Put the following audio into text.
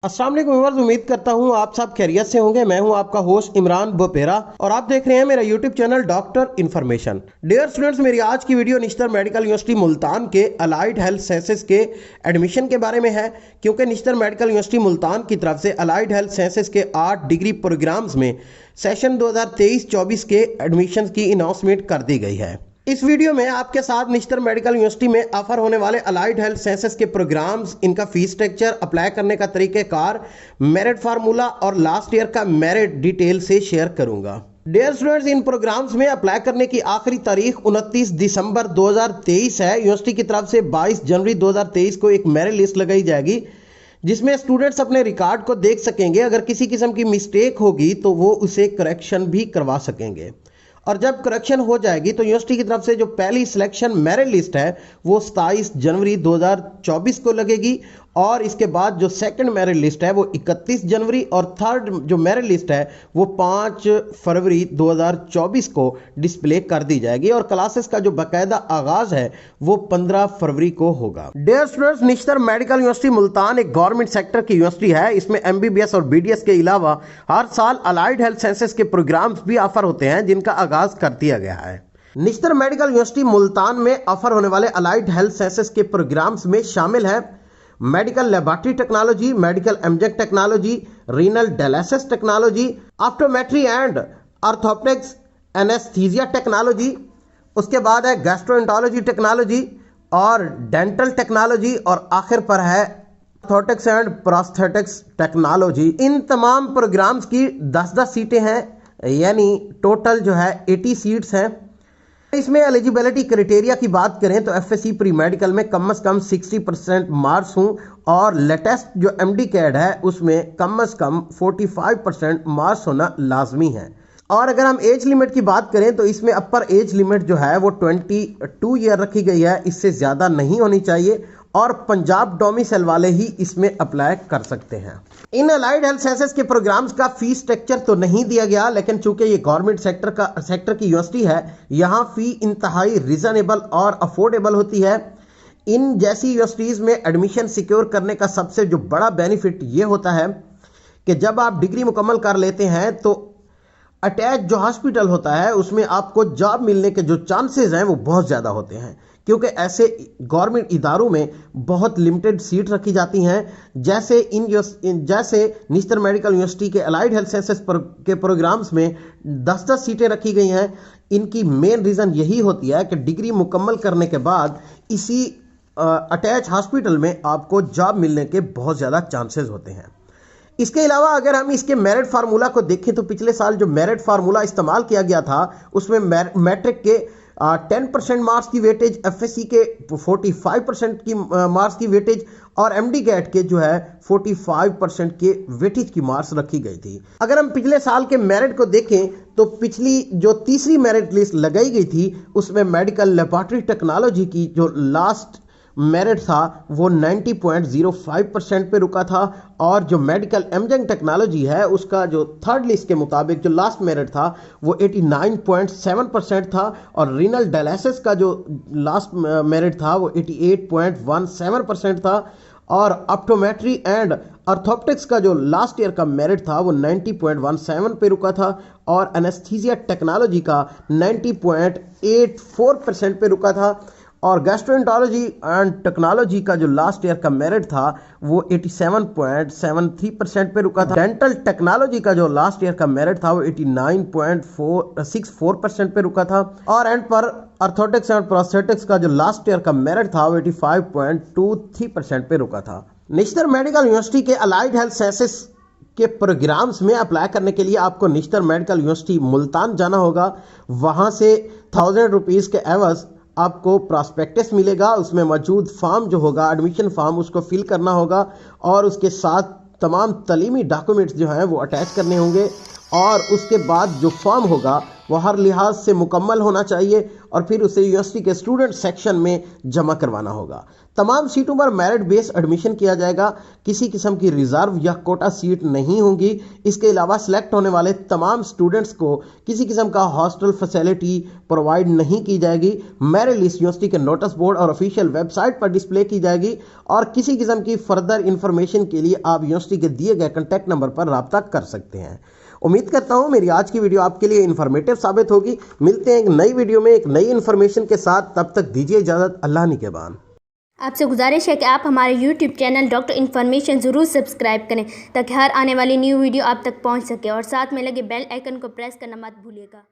अस्सलाम वालेकुम व्यूअर्स, उम्मीद करता हूँ आप सब खैरियत से होंगे। मैं हूँ आपका होस्ट इमरान बोपेरा और आप देख रहे हैं मेरा YouTube channel doctor information. Dear students, मेरी आज की video Nishtar medical university Multan के अलाइड हेल्थ साइंसेज के एडमिशन के बारे में है, क्योंकि निश्तर मेडिकल यूनिवर्सिटी मुल्तान की तरफ से अलाइड हेल्थ साइंसेज के 8 डिग्री प्रोग्राम्स में सेशन 2023-24 के एडमिशन की अनाउंसमेंट कर दी गई है। इस वीडियो में आपके साथ निश्तर मेडिकल यूनिवर्सिटी में ऑफर होने वाले अलाइड हेल्थ साइंसेज के प्रोग्राम्स, इनका फीस स्ट्रक्चर, अप्लाई करने का तरीक़ेकार, मेरिट फार्मूला और लास्ट ईयर का मेरिट डिटेल से शेयर करूंगा। डियर स्टूडेंट्स, इन प्रोग्राम्स में अप्लाई करने की आखिरी तारीख 29 दिसंबर 2023 है। यूनिवर्सिटी की तरफ से 22 जनवरी 2023 को एक मेरिट लिस्ट लगाई जाएगी, जिसमें स्टूडेंट्स अपने रिकॉर्ड को देख सकेंगे। अगर किसी किस्म की मिस्टेक होगी तो वो उसे करेक्शन भी करवा सकेंगे, और जब करेक्शन हो जाएगी तो यूनिवर्सिटी की तरफ से जो पहली सिलेक्शन मेरिट लिस्ट है वो 27 जनवरी 2024 को लगेगी, और इसके बाद जो सेकंड मेरिट लिस्ट है वो 31 जनवरी, और थर्ड जो मेरिट लिस्ट है वो 5 फरवरी 2024 को डिस्प्ले कर दी जाएगी, और क्लासेस का जो बाकायदा आगाज है वो 15 फरवरी को होगा। Dear students, Nishtar medical university Multan एक गवर्नमेंट सेक्टर की यूनिवर्सिटी है। इसमें MBBS और BDS के अलावा हर साल अलाइड हेल्थ साइंसेज के प्रोग्राम्स भी ऑफर होते हैं, जिनका आगाज कर दिया गया है। निश्तर मेडिकल यूनिवर्सिटी मुल्तान में ऑफर होने वाले अलाइड हेल्थ साइंसेज के प्रोग्राम्स में शामिल है medical laboratory technology, medical imaging technology, renal dialysis technology, optometry and orthopaedics, anaesthesia technology, उसके बाद है गैस्ट्रोएंटरोलॉजी टेक्नोलॉजी और डेंटल टेक्नोलॉजी, और आखिर पर है ऑर्थोटिक्स एंड प्रोस्थेटिक्स टेक्नोलॉजी। इन तमाम प्रोग्राम्स की 10-10 सीटें हैं, यानी टोटल जो है 80 सीट्स हैं। इसमें एलिजिबिलिटी क्राइटेरिया की बात करें तो FSC प्री मेडिकल में कम से कम 60% मार्क्स हों, और लेटेस्ट जो MD कैड है उसमें कम से कम 45% मार्क्स होना लाजमी है। और अगर हम एज लिमिट की बात करें तो इसमें अपर एज लिमिट जो है वो 22 ईयर रखी गई है, इससे ज़्यादा नहीं होनी चाहिए, और पंजाब डोमिसाइल वाले ही इसमें अप्लाई कर सकते हैं। इन अलाइड हेल्थ साइंसेज के प्रोग्राम्स का फीस स्ट्रक्चर तो नहीं दिया गया, लेकिन चूंकि ये गवर्नमेंट सेक्टर की यूनिवर्सिटी है, यहाँ फी इंतहाई रिजनेबल और अफोर्डेबल होती है। इन जैसी यूनिवर्सिटीज़ में एडमिशन सिक्योर करने का सबसे जो बड़ा बेनिफिट ये होता है कि जब आप डिग्री मुकम्मल कर लेते हैं तो अटैच जो हॉस्पिटल होता है उसमें आपको जॉब मिलने के जो चांसेस हैं वो बहुत ज़्यादा होते हैं, क्योंकि ऐसे गवर्नमेंट इदारों में बहुत लिमिटेड सीट रखी जाती हैं। जैसे निश्तर मेडिकल यूनिवर्सिटी के अलाइड हेल्थ साइंसेज के प्रोग्राम्स में 10-10 सीटें रखी गई हैं। इनकी मेन रीज़न यही होती है कि डिग्री मुकम्मल करने के बाद इसी अटैच हॉस्पिटल में आपको जॉब मिलने के बहुत ज़्यादा चांसेस होते हैं। इसके अलावा अगर हम इसके मेरिट फार्मूला को देखें तो पिछले साल जो मेरिट फार्मूला इस्तेमाल किया गया था उसमें मैट्रिक के 10% मार्क्स की वेटेज, FSC के 45% की मार्क्स की वेटेज, और MD कैट के जो है 45% के वेटेज की मार्क्स रखी गई थी। अगर हम पिछले साल के मेरिट को देखें तो पिछली जो तीसरी मेरिट लिस्ट लगाई गई थी उसमें मेडिकल लेबोरेटरी टेक्नोलॉजी की जो लास्ट मेरिट था वो 90.05% पे रुका था, और जो मेडिकल एमजेक टेक्नोलॉजी है उसका जो थर्ड लिस्ट के मुताबिक जो लास्ट मेरिट था वो 89.7% था, और रीनल डायलिसिस का जो लास्ट मेरिट था वो 88.17% था, और ऑप्टोमेट्री एंड ऑर्थोपेडिक्स का जो लास्ट ईयर का मेरिट था वो 90.17 पे रुका था, और एनेस्थीसिया टेक्नोलॉजी का 90.84% पे रुका था, और गैस्ट्रोएंटरोलॉजी एंड टेक्नोलॉजी का जो लास्ट ईयर का मेरिट था वो 87.73% पे रुका था। डेंटल टेक्नोलॉजी का जो लास्ट ईयर का मेरिट था वो 89.64% पे रुका था, और एंड पर ऑर्थोटिक्स एंड प्रोस्थेटिक्स का जो लास्ट ईयर का मेरिट था वो 85.23% पे रुका था। निश्तर मेडिकल यूनिवर्सिटी के अलाइड हेल्थ साइंसेज के प्रोग्राम्स में अप्लाई करने के लिए आपको निश्तर मेडिकल यूनिवर्सिटी मुल्तान जाना होगा। वहाँ से 1000 रुपीज़ के एवज आपको प्रॉस्पेक्टस मिलेगा, उसमें मौजूद फॉर्म जो होगा एडमिशन फॉर्म उसको फिल करना होगा, और उसके साथ तमाम तलीमी डॉक्यूमेंट्स जो हैं वो अटैच करने होंगे, और उसके बाद जो फॉर्म होगा वो हर लिहाज से मुकम्मल होना चाहिए और फिर उसे यूनिवर्सिटी के स्टूडेंट सेक्शन में जमा करवाना होगा। तमाम सीटों पर मेरिट बेस्ड एडमिशन किया जाएगा, किसी किस्म की रिजर्व या कोटा सीट नहीं होगी। इसके अलावा सिलेक्ट होने वाले तमाम स्टूडेंट्स को किसी किस्म का हॉस्टल फैसिलिटी प्रोवाइड नहीं की जाएगी। मेरिट लिस्ट यूनिवर्सिटी के नोटिस बोर्ड और ऑफिशियल वेबसाइट पर डिस्प्ले की जाएगी और किसी किस्म की फर्दर इंफॉर्मेशन के लिए आप यूनिवर्सिटी के दिए गए कॉन्टैक्ट नंबर पर राब्ता कर सकते हैं। उम्मीद करता हूं मेरी आज की वीडियो आपके लिए इंफॉर्मेटिव साबित होगी। मिलते हैं एक नई वीडियो में एक नई इंफॉर्मेशन के साथ, तब तक दीजिए इजाजत। अल्लाह निगहबान। आपसे गुजारिश है कि आप हमारे YouTube चैनल डॉक्टर इन्फॉर्मेशन ज़रूर सब्सक्राइब करें ताकि हर आने वाली न्यू वीडियो आप तक पहुंच सके और साथ में लगे बेल आइकन को प्रेस करना मत भूलिएगा।